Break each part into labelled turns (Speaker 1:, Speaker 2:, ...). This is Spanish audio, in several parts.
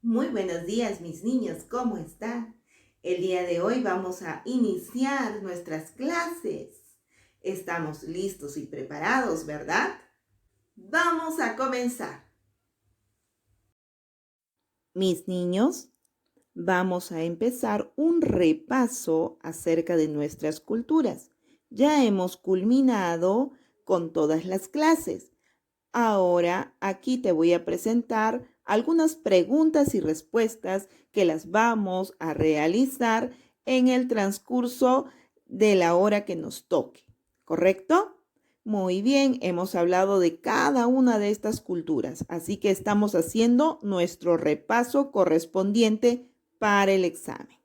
Speaker 1: Muy buenos días, mis niños, ¿cómo están? El día de hoy vamos a iniciar nuestras clases. Estamos listos y preparados, ¿verdad? Vamos a comenzar. Mis niños, vamos a empezar un repaso acerca de nuestras culturas. Ya hemos culminado con todas las clases. Ahora aquí te voy a presentar algunas preguntas y respuestas que las vamos a realizar en el transcurso de la hora que nos toque, ¿correcto? Muy bien, hemos hablado de cada una de estas culturas, así que estamos haciendo nuestro repaso correspondiente para el examen.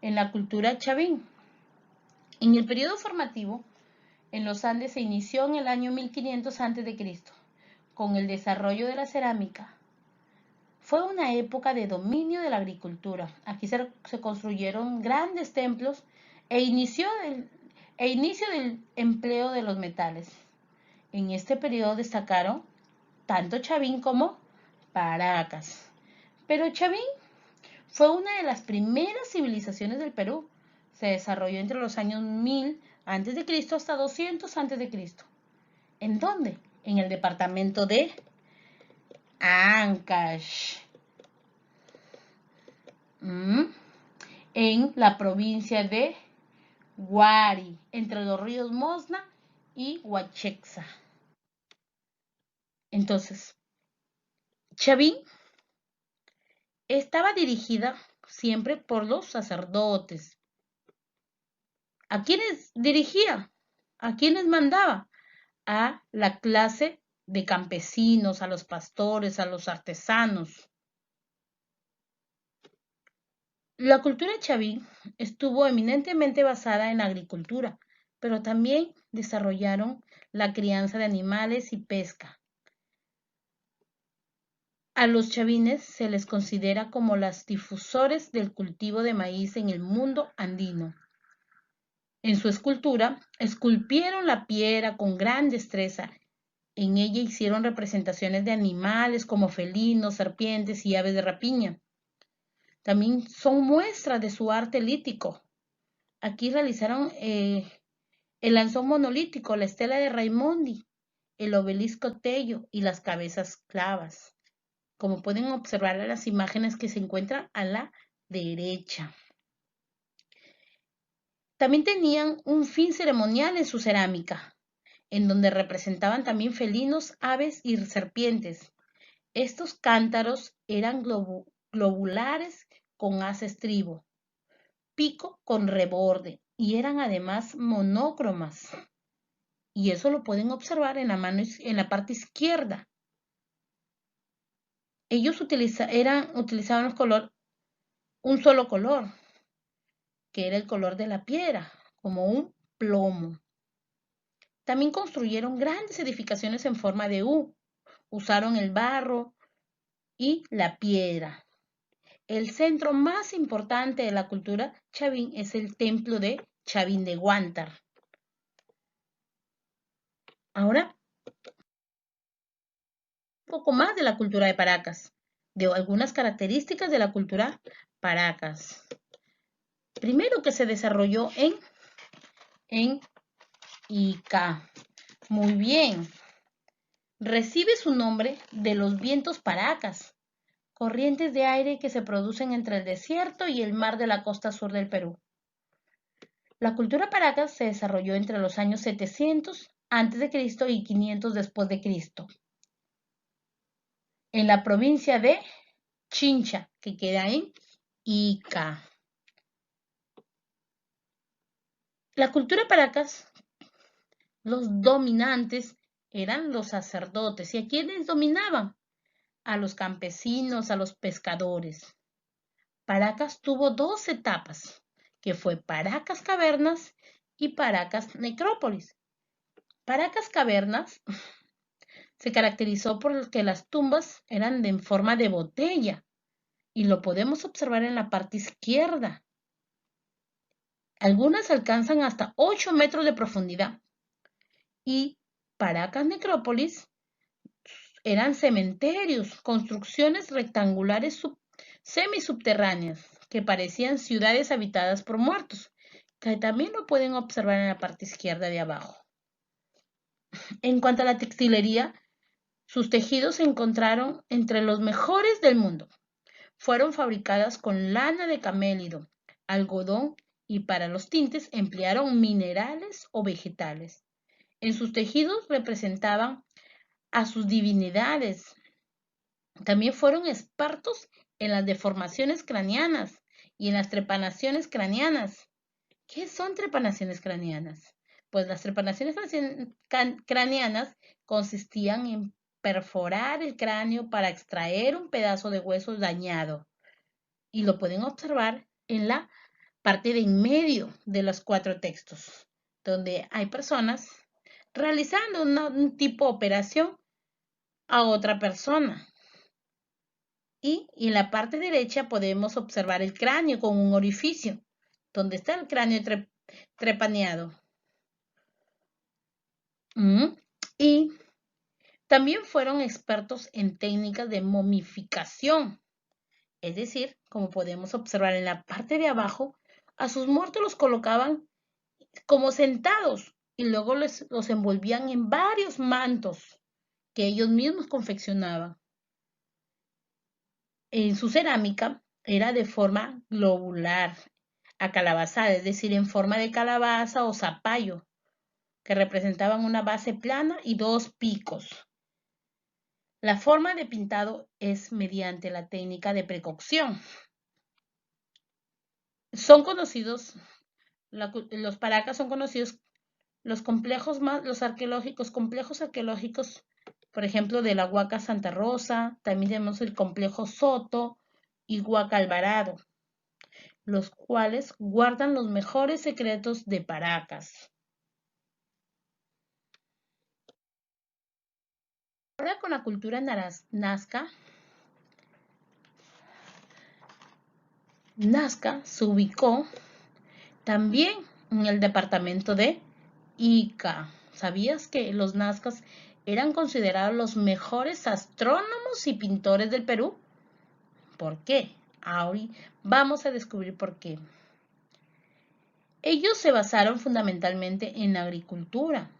Speaker 2: en la cultura chavín. En el periodo formativo, en los Andes se inició en el año 1500 a.C., con el desarrollo de la cerámica. Fue una época de dominio de la agricultura. Aquí se construyeron grandes templos e inicio del empleo de los metales. En este periodo destacaron tanto Chavín como Paracas. Pero Chavín fue una de las primeras civilizaciones del Perú. Se desarrolló entre los años 1000 a.C. hasta 200 a.C. ¿En dónde? En el departamento de Ancash, en la provincia de Huari, entre los ríos Mosna y Huachexa. Entonces, Chavín estaba dirigida siempre por los sacerdotes. ¿A quiénes dirigía? ¿A quiénes mandaba? A la clase de campesinos, a los pastores, a los artesanos. La cultura chavín estuvo eminentemente basada en la agricultura, pero también desarrollaron la crianza de animales y pesca. A los chavines se les considera como los difusores del cultivo de maíz en el mundo andino. En su escultura, esculpieron la piedra con gran destreza. En ella hicieron representaciones de animales como felinos, serpientes y aves de rapiña. También son muestras de su arte lítico. Aquí realizaron el lanzón monolítico, la estela de Raimondi, el obelisco Tello y las cabezas clavas, como pueden observar en las imágenes que se encuentran a la derecha. También tenían un fin ceremonial en su cerámica, en donde representaban también felinos, aves y serpientes. Estos cántaros eran globulares con haz estribo, pico con reborde y eran además monócromas. Y eso lo pueden observar en la parte izquierda. Ellos utilizaban un solo color, que era el color de la piedra, como un plomo. También construyeron grandes edificaciones en forma de U. Usaron el barro y la piedra. El centro más importante de la cultura chavín es el templo de Chavín de Huántar. Ahora, un poco más de la cultura de Paracas, de algunas características de la cultura Paracas. Primero, que se desarrolló en Ica. Muy bien. Recibe su nombre de los vientos Paracas, corrientes de aire que se producen entre el desierto y el mar de la costa sur del Perú. La cultura Paracas se desarrolló entre los años 700 a.C. y 500 después de Cristo, en la provincia de Chincha, que queda en Ica. La cultura Paracas, los dominantes eran los sacerdotes. ¿Y a quiénes dominaban? A los campesinos, a los pescadores. Paracas tuvo dos etapas, que fue Paracas Cavernas y Paracas Necrópolis. Paracas Cavernas se caracterizó por que las tumbas eran en forma de botella y lo podemos observar en la parte izquierda. Algunas alcanzan hasta 8 metros de profundidad. Y Paracas Necrópolis eran cementerios, construcciones rectangulares semisubterráneas que parecían ciudades habitadas por muertos, que también lo pueden observar en la parte izquierda de abajo. En cuanto a la textilería, sus tejidos se encontraron entre los mejores del mundo. Fueron fabricadas con lana de camélido, algodón y para los tintes emplearon minerales o vegetales. En sus tejidos representaban a sus divinidades. También fueron expertos en las deformaciones craneanas y en las trepanaciones craneanas. ¿Qué son trepanaciones craneanas? Pues las trepanaciones craneanas consistían en perforar el cráneo para extraer un pedazo de hueso dañado. Y lo pueden observar en la parte de en medio de los 4 textos, donde hay personas realizando un tipo de operación a otra persona. Y en la parte derecha podemos observar el cráneo con un orificio, donde está el cráneo trepaneado. Y también fueron expertos en técnicas de momificación. Es decir, como podemos observar en la parte de abajo, a sus muertos los colocaban como sentados y luego los envolvían en varios mantos que ellos mismos confeccionaban. En su cerámica era de forma globular, acalabazada, es decir, en forma de calabaza o zapallo, que representaban una base plana y 2 picos. La forma de pintado es mediante la técnica de precocción. Son conocidos, los paracas son conocidos los complejos complejos arqueológicos, por ejemplo, de la Huaca Santa Rosa, también tenemos el complejo Soto y Huaca Alvarado, los cuales guardan los mejores secretos de Paracas. Ahora con la cultura nazca, Nazca se ubicó también en el departamento de Ica. ¿Sabías que los nazcas eran considerados los mejores astrónomos y pintores del Perú? ¿Por qué? Ahora vamos a descubrir por qué. Ellos se basaron fundamentalmente en la agricultura.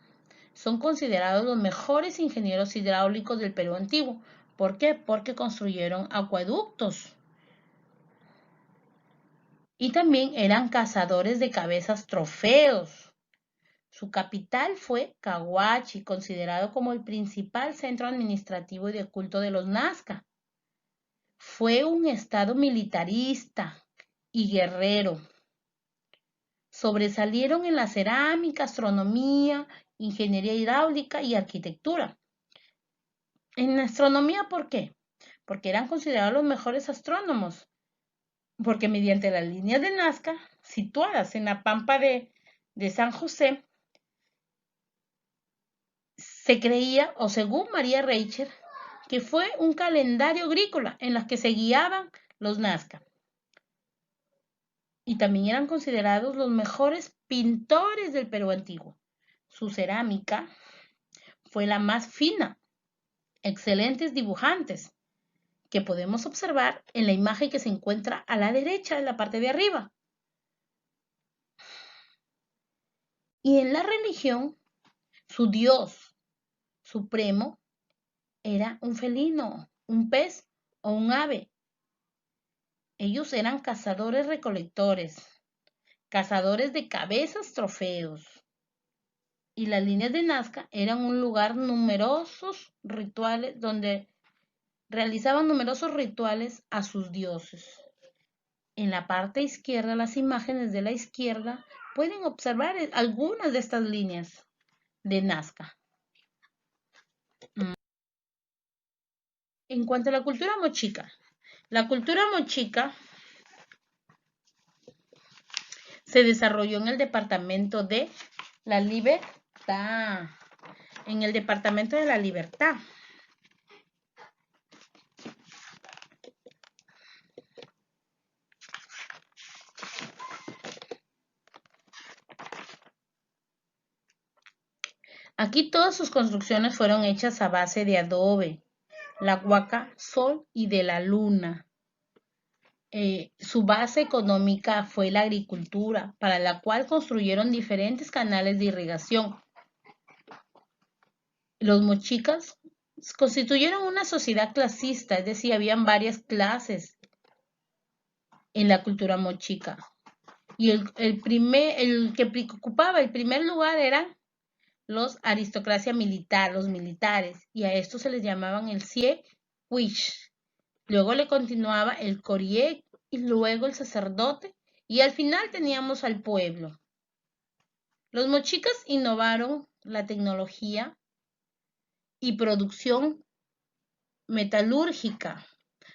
Speaker 2: Son considerados los mejores ingenieros hidráulicos del Perú antiguo. ¿Por qué? Porque construyeron acueductos. Y también eran cazadores de cabezas trofeos. Su capital fue Cahuachi, considerado como el principal centro administrativo y de culto de los Nazca. Fue un estado militarista y guerrero. Sobresalieron en la cerámica, astronomía, ingeniería hidráulica y arquitectura. En astronomía, ¿por qué? Porque eran considerados los mejores astrónomos, porque mediante las líneas de Nazca, situadas en la pampa de San José, se creía, o según María Reicher, que fue un calendario agrícola en las que se guiaban los Nazca. Y también eran considerados los mejores pintores del Perú antiguo. Su cerámica fue la más fina, excelentes dibujantes, que podemos observar en la imagen que se encuentra a la derecha, en la parte de arriba. Y en la religión, su dios supremo era un felino, un pez o un ave. Ellos eran cazadores-recolectores, cazadores de cabezas trofeos. Y las líneas de Nazca eran un lugar numerosos rituales donde realizaban numerosos rituales a sus dioses. En la parte izquierda, las imágenes de la izquierda, pueden observar algunas de estas líneas de Nazca. En cuanto a la cultura mochica se desarrolló en el departamento de La Libertad. En el departamento de La Libertad. Aquí todas sus construcciones fueron hechas a base de adobe, la huaca sol y de la luna. Su base económica fue la agricultura, para la cual construyeron diferentes canales de irrigación. Los mochicas constituyeron una sociedad clasista, es decir, habían varias clases en la cultura mochica. Y el que ocupaba el primer lugar eran los aristocracia militar, los militares, y a estos se les llamaban el Sie-Wish. Luego le continuaba el Corie y luego el sacerdote, y al final teníamos al pueblo. Los mochicas innovaron la tecnología y producción metalúrgica.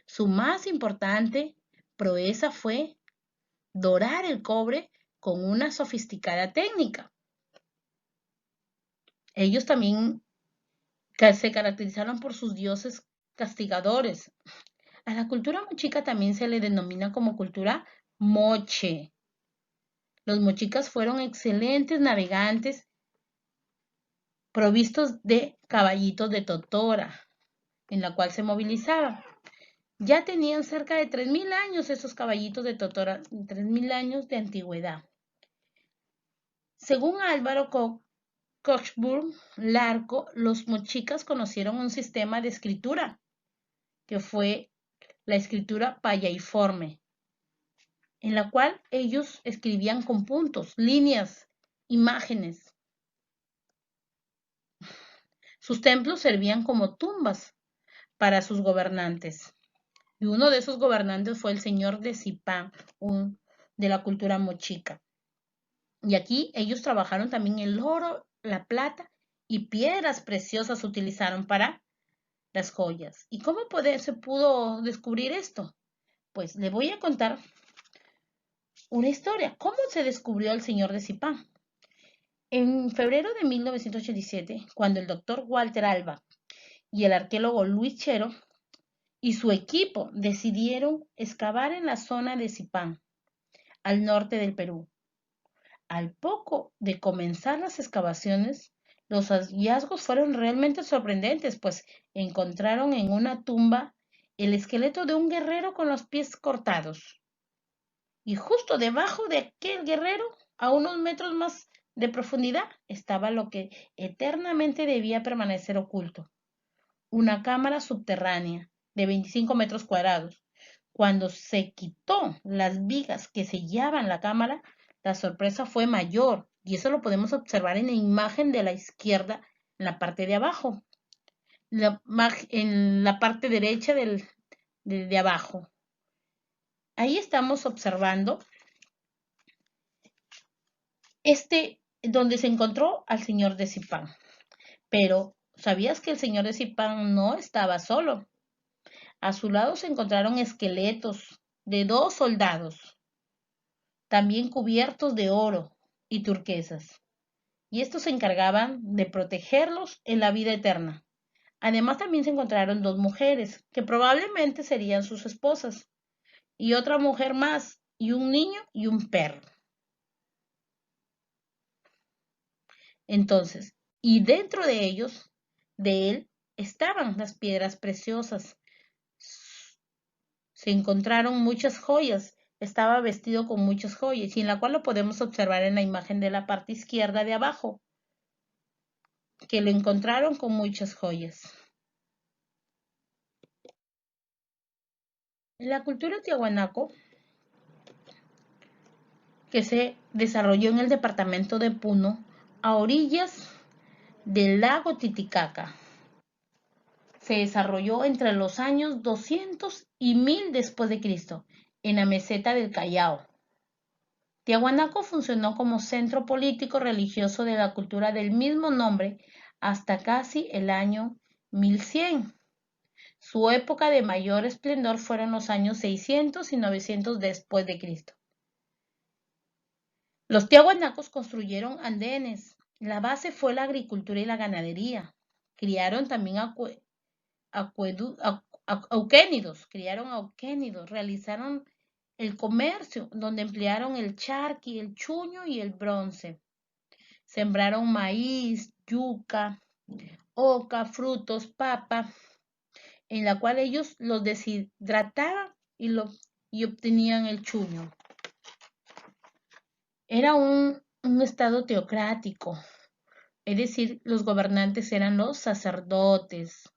Speaker 2: Su más importante proeza fue dorar el cobre con una sofisticada técnica. Ellos también se caracterizaron por sus dioses castigadores. A la cultura mochica también se le denomina como cultura moche. Los mochicas fueron excelentes navegantes provistos de caballitos de totora, en la cual se movilizaban. Ya tenían cerca de 3.000 años esos caballitos de totora, 3.000 años de antigüedad. Según Álvaro Cockburn Larco, los mochicas conocieron un sistema de escritura, que fue la escritura payaiforme, en la cual ellos escribían con puntos, líneas, imágenes. Sus templos servían como tumbas para sus gobernantes. Y uno de esos gobernantes fue el señor de Zipán, de la cultura mochica. Y aquí ellos trabajaron también el oro, la plata y piedras preciosas utilizaron para las joyas. ¿Y cómo se pudo descubrir esto? Pues le voy a contar una historia. ¿Cómo se descubrió el señor de Zipán? En febrero de 1987, cuando el doctor Walter Alba y el arqueólogo Luis Chero y su equipo decidieron excavar en la zona de Zipán, al norte del Perú. Al poco de comenzar las excavaciones, los hallazgos fueron realmente sorprendentes, pues encontraron en una tumba el esqueleto de un guerrero con los pies cortados. Y justo debajo de aquel guerrero, a unos metros más de profundidad, estaba lo que eternamente debía permanecer oculto: una cámara subterránea de 25 metros cuadrados. Cuando se quitó las vigas que sellaban la cámara, la sorpresa fue mayor, y eso lo podemos observar en la imagen de la izquierda, en la parte de abajo, en la parte derecha de abajo. Ahí estamos observando donde se encontró al señor de Zipán. Pero, ¿sabías que el señor de Zipán no estaba solo? A su lado se encontraron esqueletos de 2 soldados, también cubiertos de oro y turquesas, y estos se encargaban de protegerlos en la vida eterna. Además, también se encontraron 2 mujeres, que probablemente serían sus esposas, y otra mujer más, y un niño y un perro. Entonces, y dentro de ellos, de él, estaban las piedras preciosas. Se encontraron muchas joyas, estaba vestido con muchas joyas, y en la cual lo podemos observar en la imagen de la parte izquierda de abajo, que lo encontraron con muchas joyas. La cultura tiahuanaco, que se desarrolló en el departamento de Puno, a orillas del lago Titicaca, se desarrolló entre los años 200 y 1000 después de Cristo, en la meseta del Callao. Tiahuanaco funcionó como centro político religioso de la cultura del mismo nombre hasta casi el año 1100. Su época de mayor esplendor fueron los años 600 y 900 después de Cristo. Los tiahuanacos construyeron andenes. La base fue la agricultura y la ganadería. Criaron también auquénidos, realizaron el comercio, donde emplearon el charqui, el chuño y el bronce. Sembraron maíz, yuca, oca, frutos, papa, en la cual ellos los deshidrataban y obtenían el chuño. Era un estado teocrático, es decir, los gobernantes eran los sacerdotes.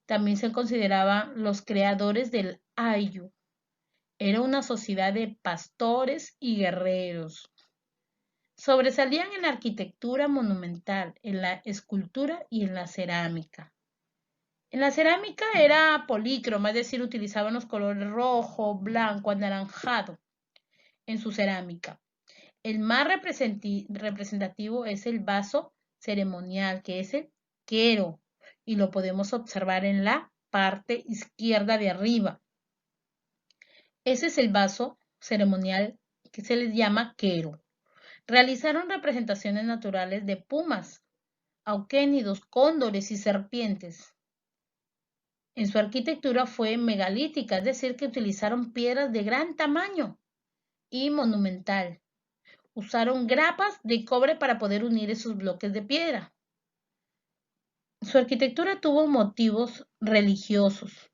Speaker 2: También se consideraban los creadores del ayu. Era una sociedad de pastores y guerreros. Sobresalían en la arquitectura monumental, en la escultura y en la cerámica. En la cerámica era polícroma, es decir, utilizaban los colores rojo, blanco, anaranjado en su cerámica. El más representativo es el vaso ceremonial, que es el quero, y lo podemos observar en la parte izquierda de arriba. Ese es el vaso ceremonial que se les llama quero. Realizaron representaciones naturales de pumas, auquénidos, cóndores y serpientes. En su arquitectura fue megalítica, es decir, que utilizaron piedras de gran tamaño y monumental. Usaron grapas de cobre para poder unir esos bloques de piedra. Su arquitectura tuvo motivos religiosos.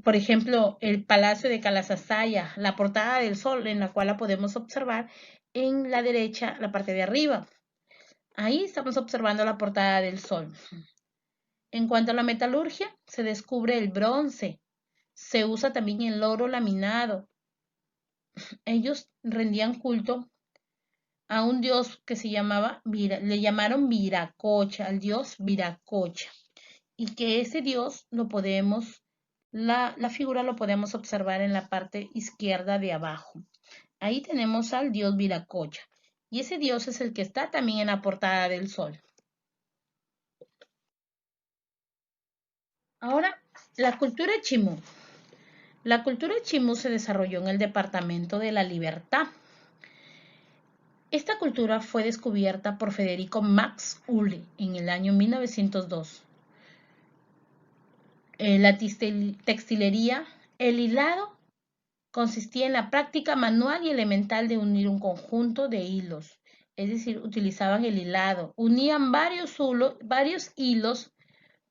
Speaker 2: Por ejemplo, el Palacio de Calasasaya, la Portada del Sol, en la cual la podemos observar en la derecha, la parte de arriba. Ahí estamos observando la Portada del Sol. En cuanto a la metalurgia, se descubre el bronce. Se usa también el oro laminado. Ellos rendían culto a un dios que se llamaba, le llamaron Viracocha, al dios Viracocha. Y que ese dios lo podemos, la figura lo podemos observar en la parte izquierda de abajo. Ahí tenemos al dios Viracocha. Y ese dios es el que está también en la Portada del Sol. Ahora, la cultura chimú. La cultura chimú se desarrolló en el departamento de La Libertad. Esta cultura fue descubierta por Federico Max Uhle en el año 1902. La textilería, el hilado, consistía en la práctica manual y elemental de unir un conjunto de hilos. Es decir, utilizaban el hilado, unían varios hilos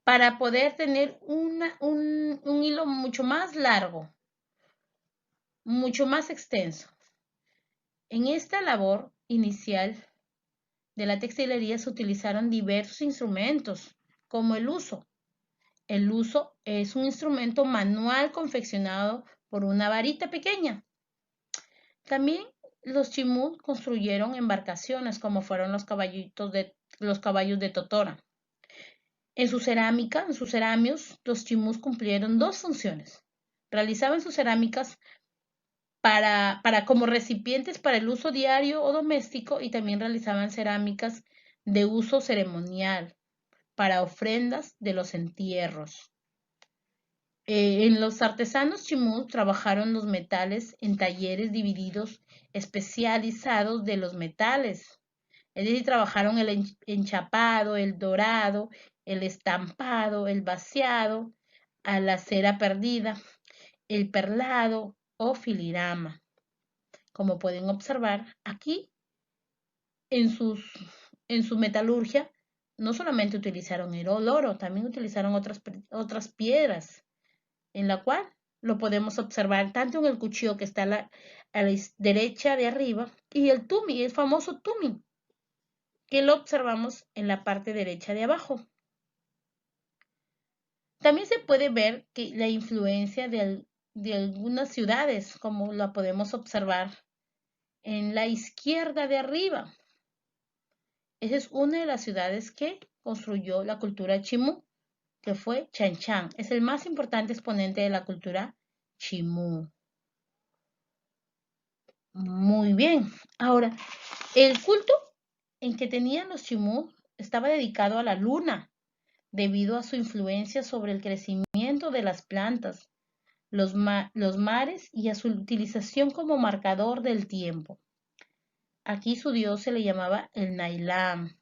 Speaker 2: para poder tener un hilo mucho más largo, mucho más extenso. En esta labor inicial de la textilería se utilizaron diversos instrumentos, como el uso. El uso es un instrumento manual confeccionado por una varita pequeña. También los chimú construyeron embarcaciones, como fueron los caballos de Totora. En su cerámica, en sus ceramios, los chimús cumplieron dos funciones. Realizaban sus cerámicas como recipientes para el uso diario o doméstico, y también realizaban cerámicas de uso ceremonial para ofrendas de los entierros. En los artesanos chimú trabajaron los metales en talleres divididos especializados de los metales. Es decir, trabajaron el enchapado, el dorado, el estampado, el vaciado, a la cera perdida, el perlado o filigrama. Como pueden observar aquí, en su metalurgia, no solamente utilizaron el oro, también utilizaron otras piedras, en la cual lo podemos observar tanto en el cuchillo que está a la derecha de arriba y el tumi, el famoso tumi, que lo observamos en la parte derecha de abajo. También se puede ver que la influencia de algunas ciudades, como la podemos observar en la izquierda de arriba. Esa es una de las ciudades que construyó la cultura chimú, que fue Chan Chan. Es el más importante exponente de la cultura chimú. Muy bien. Ahora, el culto en que tenían los chimú estaba dedicado a la luna, debido a su influencia sobre el crecimiento de las plantas, los mares y a su utilización como marcador del tiempo. Aquí su dios se le llamaba el Nailam.